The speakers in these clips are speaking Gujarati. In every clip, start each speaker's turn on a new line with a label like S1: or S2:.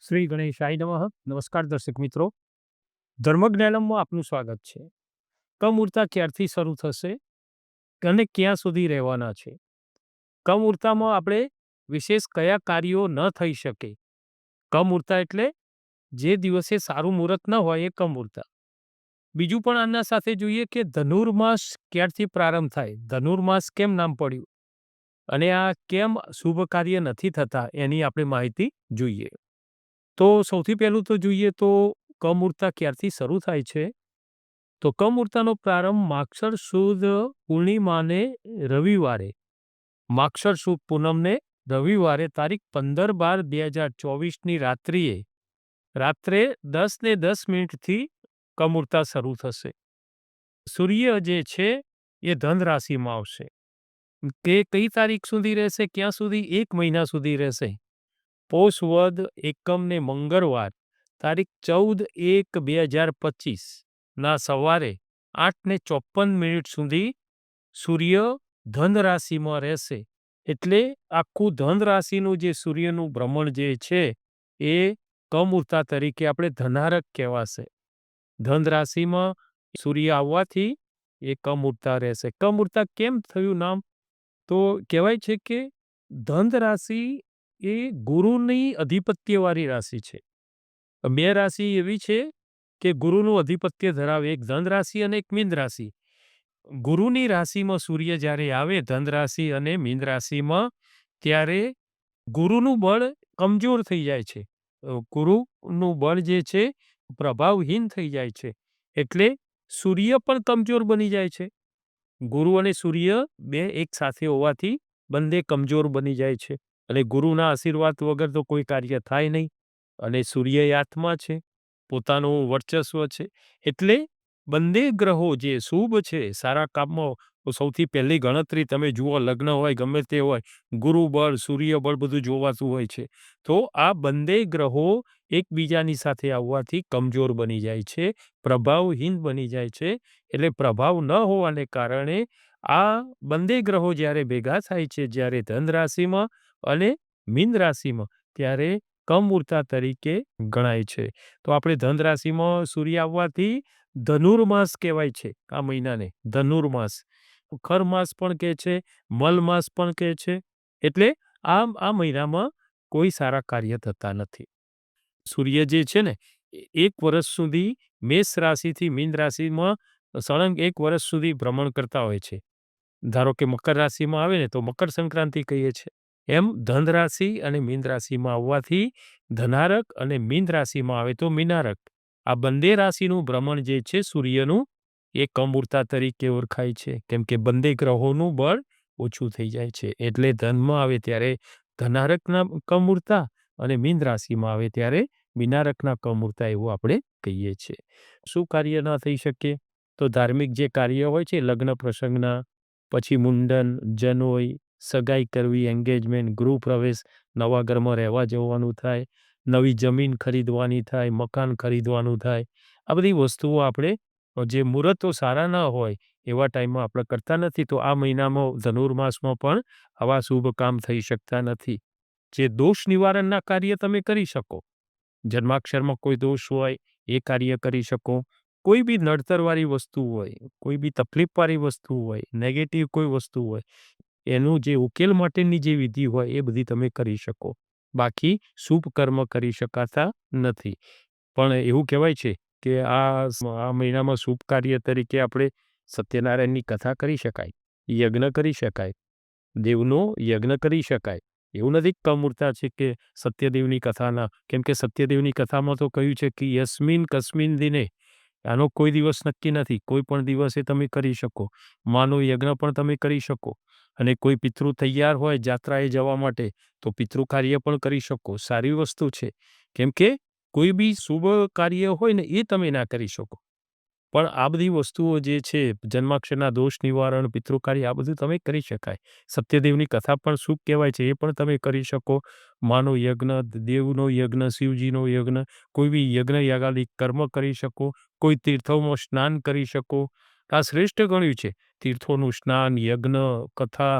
S1: શ્રી ગણેશાય નમઃ. નમસ્કાર દર્શક મિત્રો. ધર્મજ્ઞાનમમાં આપનું સ્વાગત છે. કમૂરતા ક્યારથી શરૂ થશે અને ક્યાં સુધી રહેવાના છે? કમૂરતામાં આપણે વિશેષ કયા કાર્યો ન થઈ શકે? કમૂરતા એટલે જે દિવસે સારું મુહૂર્ત ન હોય એ કમૂરતા. બીજું પણ આના સાથે જોઈએ કે ધનુર્માસ ક્યારથી પ્રારંભ થાય? ધનુર્માસ કેમ નામ પડ્યું? અને આ કેમ શુભ કાર્ય નથી થતા એની આપણે માહિતી જોઈએ. તો સૌથી પહેલું તો જોઈએ તો કમૂરતા ક્યારથી શરૂ થાય છે? તો કમૂરતાનો પ્રારંભ માગશર સુદ પૂર્ણિમાને રવિવારે, માગશર સુદ પૂનમને રવિવારે તારીખ 15/12/2024ની રાત્રે 10:10 કમૂરતા શરૂ થશે. સૂર્ય જે છે એ ધન રાશિમાં આવશે. તે કઈ તારીખ સુધી રહેશે? ક્યાં સુધી? 1 મહિના સુધી રહેશે. પોષ વદ એકમ ને મંગળવાર તારીખ 14/1/2025 ના સવારે 8:54 સુધી સૂર્ય ધન રાશિમાં રહેશે. એટલે આખું ધન રાશિનું જે સૂર્યનું ભ્રમણ જે છે એ કમૂરતા તરીકે આપણે ધનારક કહેવાશે. ધન રાશિમાં સૂર્ય આવવાથી એ કમૂરતા રહેશે. કમૂરતા કેમ થયું નામ? તો કહેવાય છે કે ધન રાશિ એ ગુરુની અધિપત્યવાળી રાશિ છે. બે રાશિ એવી છે કે ગુરુનું અધિપત્ય ધરાવે, એક ધન રાશિ અને એક મીન રાશિ. ગુરુની રાશિમાં સૂર્ય જ્યારે આવે ધન રાશિ અને મીન રાશિમાં, ત્યારે ગુરુનું બળ કમજોર થઈ જાય છે. ગુરુનું બળ જે છે પ્રભાવહીન થઈ જાય છે. એટલે સૂર્ય પણ કમજોર બની જાય છે. ગુરુ અને સૂર્ય બે એક સાથે હોવાથી બંને કમજોર બની જાય છે. અને ગુરુના આશીર્વાદ વગર તો કોઈ કાર્ય થાય નહીં. અને સૂર્ય એ આત્મા છે, પોતાનું વર્ચસ્વ છે. એટલે બંને ગ્રહો જે શુભ છે સારા કામમાં, સૌથી પહેલી ગણતરી તમે જુઓ, લગ્ન હોય ગમે તે હોય, ગુરુ બળ સૂર્ય બળ બધું જોવાતું હોય છે. તો આ બંને ગ્રહો એકબીજાની સાથે આવવાથી કમજોર બની જાય છે, પ્રભાવહીન બની જાય છે. એટલે પ્રભાવ ન હોવાને કારણે આ બંને ગ્રહો જ્યારે ભેગા થાય છે, જ્યારે ધન રાશિમાં અને મીન રાશિમાં, ત્યારે કમૂરતા તરીકે ગણાય છે. તો આપણે ધન રાશિમાં સૂર્ય આવવાથી ધનુર્માસ કહેવાય છે આ મહિનાને. ધનુર્માસ, ખરમાસ પણ કહે છે, મલમાસ પણ કહે છે. એટલે આ મહિનામાં કોઈ સારા કાર્ય થતા નથી. સૂર્ય જે છે ને એક વર્ષ સુધી મેષ રાશિથી મીન રાશિમાં સળંગ 1 વર્ષ સુધી ભ્રમણ કરતા હોય છે. ધારો કે મકર રાશિમાં આવે ને તો મકર સંક્રાંતિ કહીએ છીએ. એમ ધન રાશિ અને મીન રાશિમાં આવવાથી ધનારક, અને મીન રાશિમાં આવે તો મીનારક. આ બંને રાશિનું ભ્રમણ જે છે સૂર્યનું, એ કમૂરતા તરીકે ઓળખાય છે. કેમ કે બંને ગ્રહોનું બળ ઓછું થઈ જાય છે. એટલે ધનમાં આવે ત્યારે ધનારકના કમૂરતા, અને મીન રાશિમાં આવે ત્યારે મીનારકના કમૂરતા, એવું આપણે કહીએ છીએ. શું કાર્ય ન થઈ શકે? તો ધાર્મિક જે કાર્ય હોય છે લગ્ન પ્રસંગના, પછી મુંડન, જનોઈ, સગાઈ કરવી, એન્ગેજમેન્ટ, ગૃહ પ્રવેશ, નવા ઘરમાં રહેવા જવાનું થાય, નવી જમીન ખરીદવાની થાય, મકાન ખરીદવાનું થાય. આ બધી વસ્તુઓ આપણે જે મુહૂર્તો સારા ન હોય એવા ટાઈમમાં આપણે કરતા નથી. તો આ મહિનામાં ધનુર્માસમાં પણ આવા શુભ કામ થઈ શકતા નથી. જે દોષ નિવારણના કાર્ય તમે કરી શકો. જન્માક્ષરમાં કોઈ દોષ હોય એ કાર્ય કરી શકો. કોઈ બી નડતરવાળી વસ્તુ હોય, કોઈ બી તકલીફવાળી વસ્તુ હોય, નેગેટિવ કોઈ વસ્તુ હોય, એનું જે ઉકેલ માટેની જે વિધિ હોય એ બધી તમે કરી શકો. બાકી શુભ કર્મ કરી શકાતા નથી. પણ એવું કહેવાય છે કે આ મહિનામાં શુભ કાર્ય તરીકે આપણે સત્યનારાયણની કથા કરી શકાય, યજ્ઞ કરી શકાય, દેવનો યજ્ઞ કરી શકાય. એવું નથી કમૂરતા છે કે સત્યદેવની કથાના, કેમ કે સત્યદેવની કથામાં તો કહ્યું છે કે યસ્મિન કસ્મિન દિને, આનો કોઈ દિવસ નક્કી નથી. કોઈ પણ દિવસે તમે કરી શકો. માનો યજ્ઞ પણ તમે કરી શકો. અને કોઈ પિતૃ તૈયાર હોય જાત્રાએ જવા માટે તો પિતૃ કાર્ય પણ કરી શકો. સારી વસ્તુ છે. કેમ કે કોઈ બી શુભ કાર્ય હોય ને એ તમે ના કરી શકો. પણ આ બધી વસ્તુઓ જે છે, જન્માક્ષરના દોષ નિવારણ, પિતૃ કાર્ય, આ બધું તમે કરી શકાય. સત્યદેવની કથા પણ શુભ કહેવાય છે, એ પણ તમે કરી શકો. માનો યજ્ઞ, દેવનો યજ્ઞ, શિવજીનો યજ્ઞ, કોઈ બી યજ્ઞ યાગાદિક કર્મ કરી શકો. કોઈ તીર્થોમાં સ્નાન કરી શકો. આ શ્રેષ્ઠ ગણ્યું છે. તીર્થોનું સ્નાન, યજ્ઞ, કથા,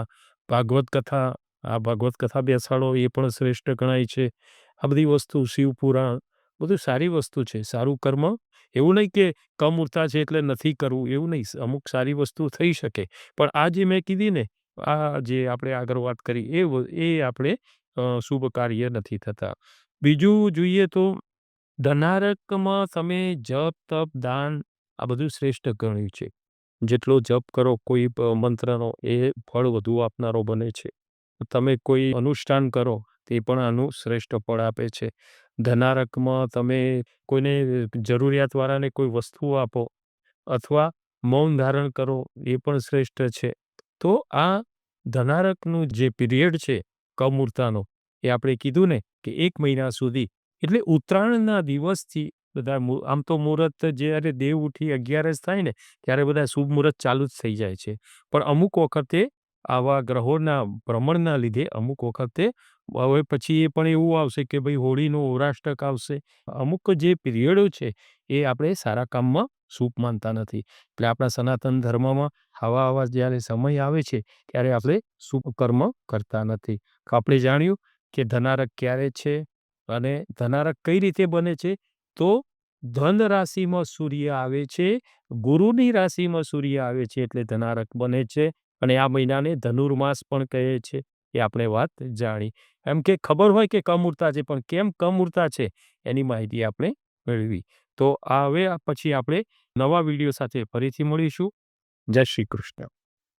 S1: ભાગવત કથા. આ ભાગવત કથા બેસાડો એ પણ શ્રેષ્ઠ ગણાય છે. આ બધી વસ્તુ શિવપુરાણ બધું સારી વસ્તુ છે. સારું કર્મ એવું નહીં કે કમૂરતા છે એટલે નથી કરવું એવું નહીં. અમુક સારી વસ્તુ થઈ શકે. પણ આ જે મેં કીધી ને, આ જે આપણે આગળ વાત કરી એ આપણે શુભ કાર્ય નથી થતા. બીજું જોઈએ તો ધનારકમાં તમે જપ, તપ, દાન આ બધું શ્રેષ્ઠ ગણ્યું છે. જેટલો જપ કરો કોઈ મંત્રનો એ ફળ વધુ આપનારો બને છે. તમે કોઈ અનુષ્ઠાન કરો તે પણ આનું શ્રેષ્ઠ ફળ આપે છે. ધનારકમાં તમે કોઈને જરૂરિયાતવાળાને કોઈ વસ્તુ આપો અથવા મૌન ધારણ કરો એ પણ શ્રેષ્ઠ છે. તો આ ધનારકનું જે પિરિયડ છે કમૂરતાનો એ આપણે કીધું ને કે 1 મહિના સુધી એટલે ઉત્તરાયણના દિવસથી બધા આમ તો મુહૂર્ત જ્યારે દેવ ઉઠી 11 થાય ને ત્યારે બધા શુભ મુહૂર્ત ચાલુ જ થઈ જાય છે. પણ અમુક વખતે આવા ગ્રહોના ભ્રમણના લીધે અમુક વખતે હવે પછી એ પણ એવું આવશે કે ભાઈ હોળીનો ઓરાષ્ટક આવશે. અમુક જે પિરિયડો છે એ આપણે સારા કામમાં શુભ માનતા નથી. એટલે આપણા સનાતન ધર્મમાં આવા જ્યારે સમય આવે છે ત્યારે આપણે શુભ કર્મ કરતા નથી. આપણે જાણ્યું કે ધનારક ક્યારે છે અને ધનારક કઈ રીતે બને છે. તો ધન રાશિમાં સૂર્ય આવે છે, ગુરુની રાશિમાં સૂર્ય આવે છે એટલે ધનારક બને છે. અને આ મહિનાને ધનુર્માસ પણ કહે છે. એ આપણે વાત જાણી. એમ કે ખબર હોય કે કમૂરતા છે પણ કેમ કમૂરતા છે એની માહિતી આપણે મેળવી. તો આ હવે પછી આપણે નવા વિડીયો સાથે ફરીથી મળીશું. જય શ્રી કૃષ્ણ.